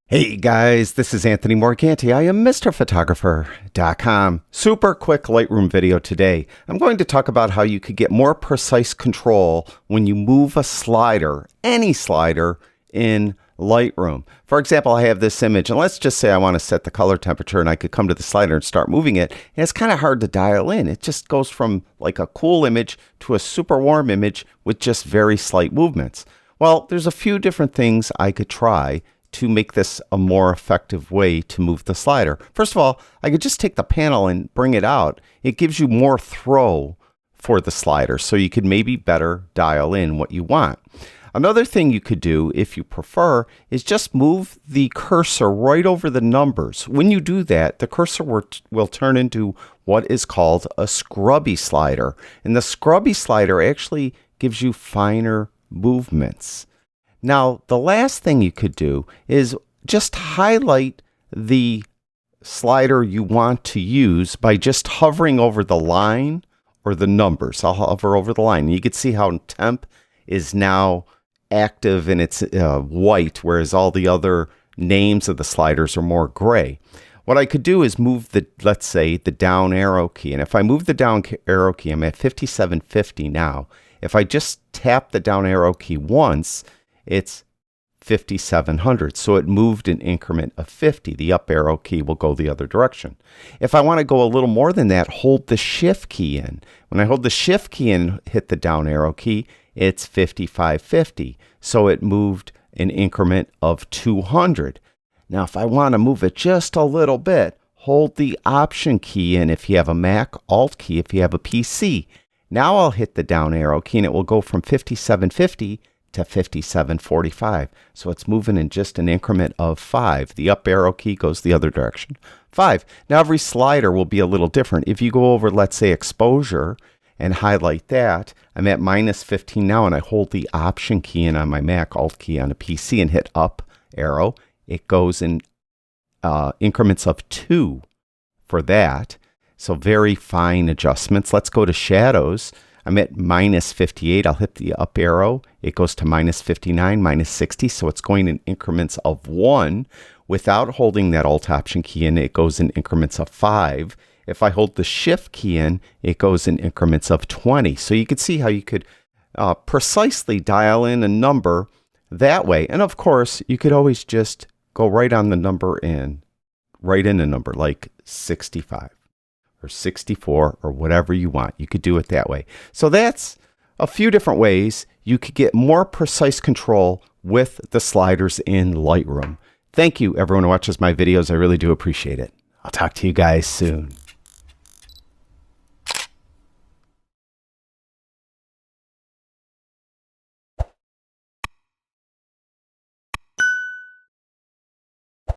Hey guys, this is Anthony Morganti. I am MrPhotographer.com. Super quick Lightroom video today. I'm going to talk about how you could get more precise control when you move a slider, any slider, in Lightroom. For example, I have this image, and let's just say I want to set the color temperature, and I could come to the slider and start moving it, and it's kind of hard to dial in. It just goes from like a cool image to a super warm image with just very slight movements. Well, there's a few different things I could try to make this a more effective way to move the slider. First of all, I could just take the panel and bring it out. It gives you more throw for the slider, so you could maybe better dial in what you want. Another thing you could do, if you prefer, is just move the cursor right over the numbers. When you do that, the cursor will turn into what is called a scrubby slider. And the scrubby slider actually gives you finer movements. Now, the last thing you could do is just highlight the slider you want to use by just hovering over the line or the numbers. I'll hover over the line. You can see how temp is now active and it's white, whereas all the other names of the sliders are more gray. What I could do is move the, let's say, the down arrow key. And if I move the down arrow key, I'm at 5750 now. If I just tap the down arrow key once, it's 5700. So it moved an increment of 50. The up arrow key will go the other direction. If I want to go a little more than that, hold the shift key in. When I hold the shift key and hit the down arrow key, it's 5550. So it moved an increment of 200. Now, if I want to move it just a little bit, hold the option key in if you have a Mac, alt key if you have a PC. Now I'll hit the down arrow key and it will go from 5750 to 5745. So it's moving in just an increment of 5. The up arrow key goes the other direction. 5. Now every slider will be a little different. If you go over, let's say, exposure and highlight that, I'm at -15 now, and I hold the option key in on my Mac, alt key on a PC, and hit up arrow. It goes in increments of 2 for that. So very fine adjustments. Let's go to shadows. I'm at -58. I'll hit the up arrow. It goes to -59, -60. So it's going in increments of 1. Without holding that alt option key in, it goes in increments of 5. If I hold the shift key in, it goes in increments of 20. So you can see how you could precisely dial in a number that way. And of course, you could always just go right on the number in, write in a number like 65. Or 64 or whatever you want. You could do it that way. So that's a few different ways you could get more precise control with the sliders in Lightroom. Thank you, everyone who watches my videos. I really do appreciate it. I'll talk to you guys soon.